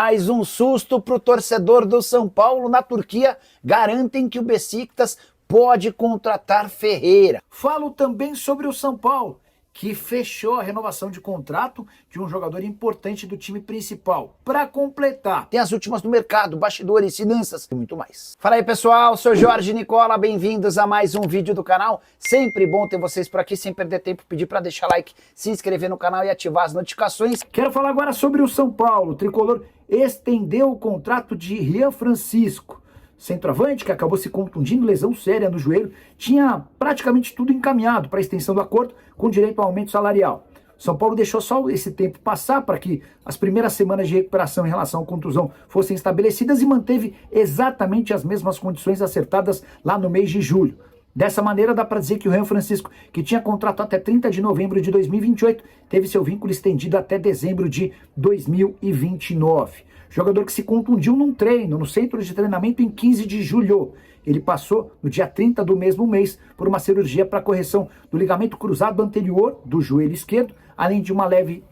Mais um susto para o torcedor do São Paulo na Turquia. Garantem que o Beşiktaş pode contratar Ferreira. Falo também sobre o São Paulo, que fechou a renovação de contrato de um jogador importante do time principal. Para completar, tem as últimas do mercado, bastidores, finanças e muito mais. Fala aí, pessoal, sou Jorge Nicola, bem-vindos a mais um vídeo do canal. Sempre bom ter vocês por aqui, sem perder tempo, pedir para deixar like, se inscrever no canal e ativar as notificações. Quero falar agora sobre o São Paulo. O tricolor estendeu o contrato de Rian Francisco. Centroavante, que acabou se contundindo, lesão séria no joelho, tinha praticamente tudo encaminhado para a extensão do acordo com direito ao aumento salarial. São Paulo deixou só esse tempo passar para que as primeiras semanas de recuperação em relação à contusão fossem estabelecidas e manteve exatamente as mesmas condições acertadas lá no mês de julho. Dessa maneira, dá para dizer que o Rian Francisco, que tinha contrato até 30 de novembro de 2028, teve seu vínculo estendido até dezembro de 2029. Jogador que se contundiu num treino no centro de treinamento em 15 de julho. Ele passou no dia 30 do mesmo mês por uma cirurgia para correção do ligamento cruzado anterior do joelho esquerdo, além de uma leve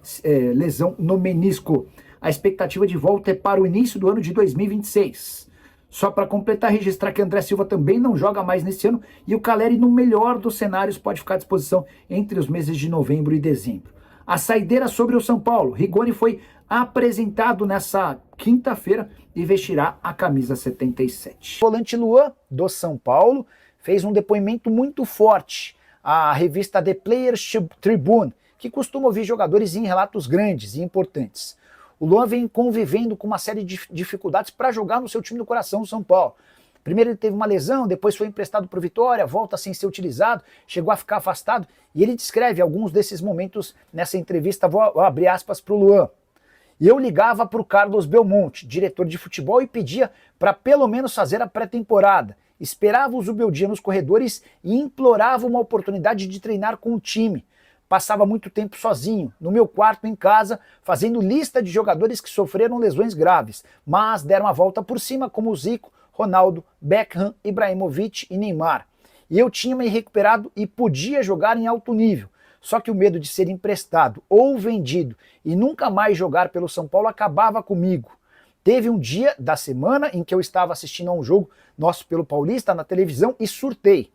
lesão no menisco. A expectativa de volta é para o início do ano de 2026. Só para completar, registrar que André Silva também não joga mais nesse ano e o Caleri, no melhor dos cenários, pode ficar à disposição entre os meses de novembro e dezembro. A saideira sobre o São Paulo. Rigoni foi apresentado nessa quinta-feira e vestirá a camisa 77. O volante Luan, do São Paulo, fez um depoimento muito forte à revista The Players Tribune, que costuma ouvir jogadores em relatos grandes e importantes. O Luan vem convivendo com uma série de dificuldades para jogar no seu time do coração, o São Paulo. Primeiro ele teve uma lesão, depois foi emprestado para o Vitória, volta sem ser utilizado, chegou a ficar afastado, e ele descreve alguns desses momentos nessa entrevista. Vou abrir aspas para o Luan. E eu ligava para o Carlos Belmonte, diretor de futebol, e pedia para pelo menos fazer a pré-temporada. Esperava o Zubeldia nos corredores e implorava uma oportunidade de treinar com o time. Passava muito tempo sozinho, no meu quarto em casa, fazendo lista de jogadores que sofreram lesões graves, mas deram a volta por cima, como o Zico, Ronaldo, Beckham, Ibrahimovic e Neymar. E eu tinha me recuperado e podia jogar em alto nível. Só que o medo de ser emprestado ou vendido e nunca mais jogar pelo São Paulo acabava comigo. Teve um dia da semana em que eu estava assistindo a um jogo nosso pelo Paulista na televisão e surtei.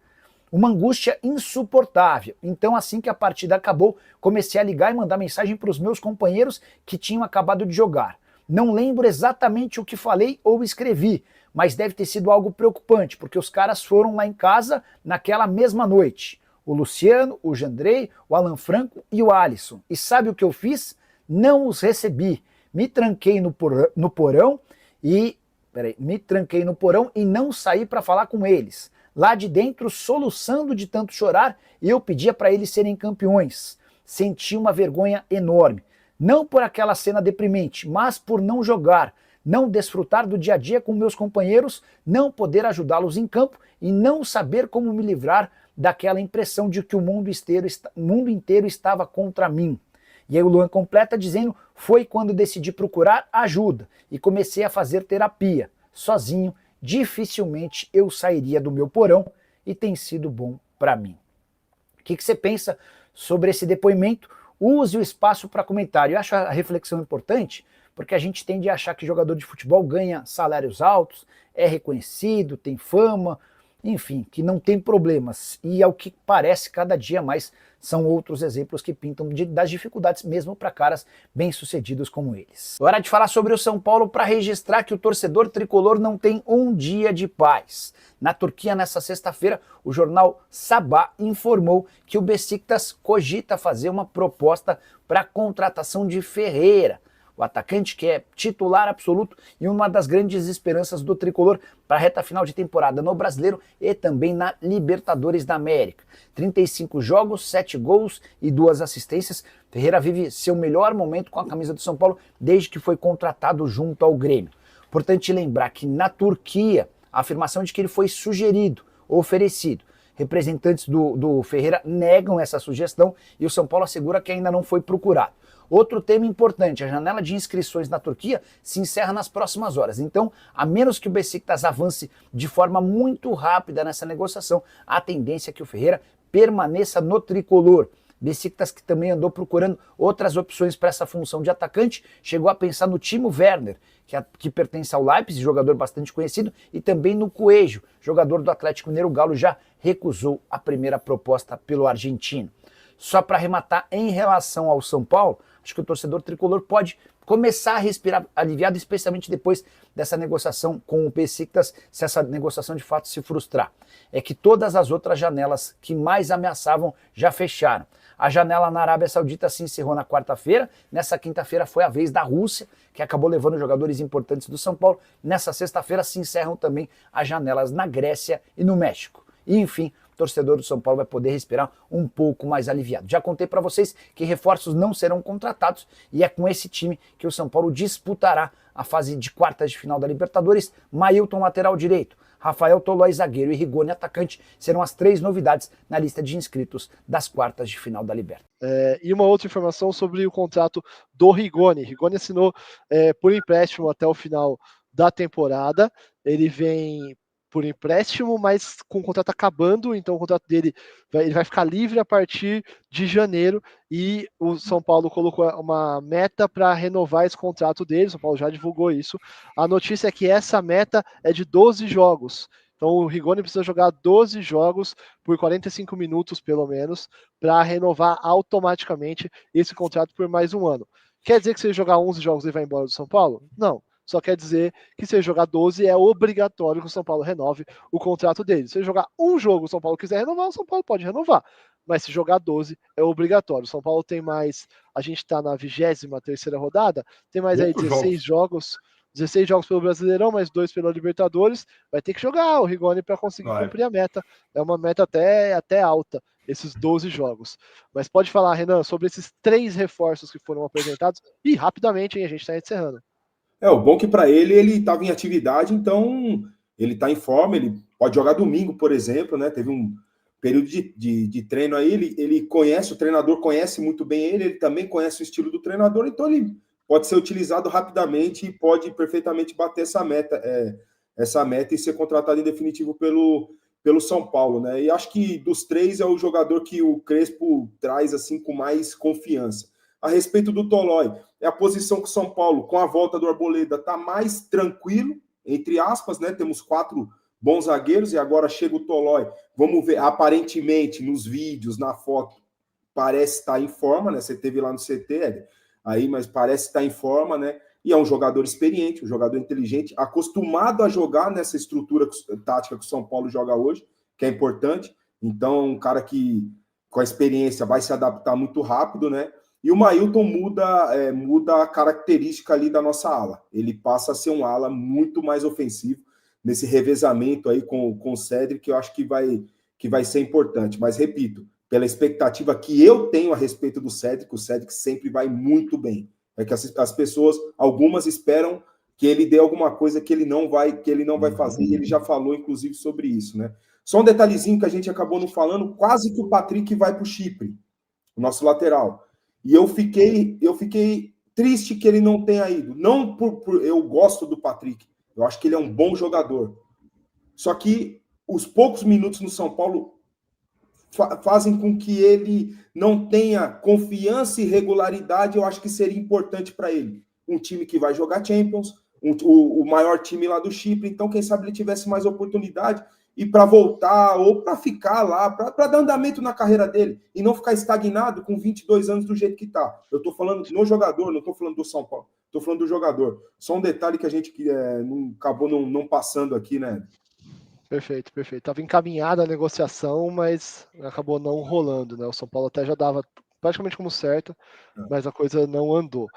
Uma angústia insuportável. Então, assim que a partida acabou, comecei a ligar e mandar mensagem para os meus companheiros que tinham acabado de jogar. Não lembro exatamente o que falei ou escrevi, mas deve ter sido algo preocupante, porque os caras foram lá em casa naquela mesma noite. O Luciano, o Jandrei, o Alan Franco e o Alisson. E sabe o que eu fiz? Não os recebi. Me tranquei no porão e não saí para falar com eles. Lá de dentro, soluçando de tanto chorar, eu pedia para eles serem campeões. Senti uma vergonha enorme. Não por aquela cena deprimente, mas por não jogar, não desfrutar do dia a dia com meus companheiros, não poder ajudá-los em campo e não saber como me livrar daquela impressão de que o mundo inteiro estava contra mim. E aí o Luan completa dizendo: foi quando decidi procurar ajuda e comecei a fazer terapia. Sozinho, dificilmente eu sairia do meu porão e tem sido bom para mim. O que você pensa sobre esse depoimento? Use o espaço para comentário. Eu acho a reflexão importante, porque a gente tende a achar que jogador de futebol ganha salários altos, é reconhecido, tem fama, enfim, que não tem problemas. E ao que parece, cada dia mais são outros exemplos que pintam das dificuldades mesmo para caras bem-sucedidos como eles. Hora de falar sobre o São Paulo para registrar que o torcedor tricolor não tem um dia de paz. Na Turquia, nessa sexta-feira, o jornal Sabah informou que o Beşiktaş cogita fazer uma proposta para a contratação de Ferreira, o atacante que é titular absoluto e uma das grandes esperanças do tricolor para a reta final de temporada no Brasileiro e também na Libertadores da América. 35 jogos, 7 gols e 2 assistências. Ferreira vive seu melhor momento com a camisa do São Paulo desde que foi contratado junto ao Grêmio. Importante lembrar que na Turquia, a afirmação de que ele foi sugerido, oferecido. Representantes do Ferreira negam essa sugestão e o São Paulo assegura que ainda não foi procurado. Outro tema importante, a janela de inscrições na Turquia se encerra nas próximas horas. Então, a menos que o Beşiktaş avance de forma muito rápida nessa negociação, a tendência é que o Ferreira permaneça no tricolor. Besiktas, que também andou procurando outras opções para essa função de atacante, chegou a pensar no Timo Werner, que pertence ao Leipzig, jogador bastante conhecido, e também no Coelho, jogador do Atlético Mineiro. O Galo já recusou a primeira proposta pelo argentino. Só para arrematar, em relação ao São Paulo, acho que o torcedor tricolor pode começar a respirar aliviado, especialmente depois dessa negociação com o Besiktas, se essa negociação de fato se frustrar. É que todas as outras janelas que mais ameaçavam já fecharam. A janela na Arábia Saudita se encerrou na quarta-feira. Nessa quinta-feira foi a vez da Rússia, que acabou levando jogadores importantes do São Paulo. Nessa sexta-feira se encerram também as janelas na Grécia e no México. E, enfim, o torcedor do São Paulo vai poder respirar um pouco mais aliviado. Já contei para vocês que reforços não serão contratados e é com esse time que o São Paulo disputará a fase de quartas de final da Libertadores. Mailton, lateral direito, Rafael Tolói, zagueiro, e Rigoni, atacante, serão as 3 novidades na lista de inscritos das quartas de final da Libertadores. E uma outra informação sobre o contrato do Rigoni. Rigoni assinou por empréstimo até o final da temporada. Ele vem por empréstimo, mas com o contrato acabando, então o contrato dele ele vai ficar livre a partir de janeiro, e o São Paulo colocou uma meta para renovar esse contrato dele. O São Paulo já divulgou isso. A notícia é que essa meta é de 12 jogos. Então o Rigoni precisa jogar 12 jogos por 45 minutos, pelo menos, para renovar automaticamente esse contrato por mais um ano. Quer dizer que se ele jogar 11 jogos ele vai embora do São Paulo? Não. Só quer dizer que se ele jogar 12 é obrigatório que o São Paulo renove o contrato dele. Se ele jogar um jogo, o São Paulo quiser renovar, o São Paulo pode renovar. Mas se jogar 12 é obrigatório. O São Paulo tem mais, a gente está na 23ª rodada, tem mais aí 16 jogos. 16 jogos pelo Brasileirão, mais 2 pela Libertadores. Vai ter que jogar o Rigoni para conseguir cumprir a meta. É uma meta até alta, esses 12 jogos. Mas pode falar, Renan, sobre esses 3 reforços que foram apresentados. E rapidamente, hein, a gente está encerrando. O bom que para ele estava em atividade, então ele está em forma, ele pode jogar domingo, por exemplo, né? Teve um período de treino aí, ele conhece, o treinador conhece muito bem ele também conhece o estilo do treinador, então ele pode ser utilizado rapidamente e pode perfeitamente bater essa meta e ser contratado em definitivo pelo São Paulo, né? E acho que dos 3 é o jogador que o Crespo traz assim com mais confiança. A respeito do Tolói, é a posição que o São Paulo, com a volta do Arboleda, está mais tranquilo, entre aspas, né? Temos 4 bons zagueiros e agora chega o Tolói. Vamos ver, aparentemente, nos vídeos, na foto, parece estar em forma, né? Você teve lá no CT, aí, mas parece estar em forma, né? E é um jogador experiente, um jogador inteligente, acostumado a jogar nessa estrutura tática que o São Paulo joga hoje, que é importante. Então, um cara que, com a experiência, vai se adaptar muito rápido, né? E o Mailton muda a característica ali da nossa ala. Ele passa a ser um ala muito mais ofensivo nesse revezamento aí com o Cédric, que eu acho que vai ser importante. Mas, repito, pela expectativa que eu tenho a respeito do Cédric, o Cédric sempre vai muito bem. É que as pessoas, algumas esperam que ele dê alguma coisa que ele não vai fazer, e ele já falou, inclusive, sobre isso, né? Só um detalhezinho que a gente acabou não falando, quase que o Patrick vai para o Chipre, o nosso lateral. E eu fiquei triste que ele não tenha ido. Não eu gosto do Patrick. Eu acho que ele é um bom jogador. Só que os poucos minutos no São Paulo fazem com que ele não tenha confiança e regularidade. Eu acho que seria importante para ele. Um time que vai jogar Champions, o maior time lá do Chipre. Então, quem sabe ele tivesse mais oportunidade e para voltar ou para ficar lá, para dar andamento na carreira dele e não ficar estagnado com 22 anos do jeito que está. Eu estou falando no jogador, não estou falando do São Paulo, estou falando do jogador. Só um detalhe que a gente acabou não passando aqui, né? Perfeito. Estava encaminhada a negociação, mas acabou não rolando, né? O São Paulo até já dava praticamente como certo, mas a coisa não andou.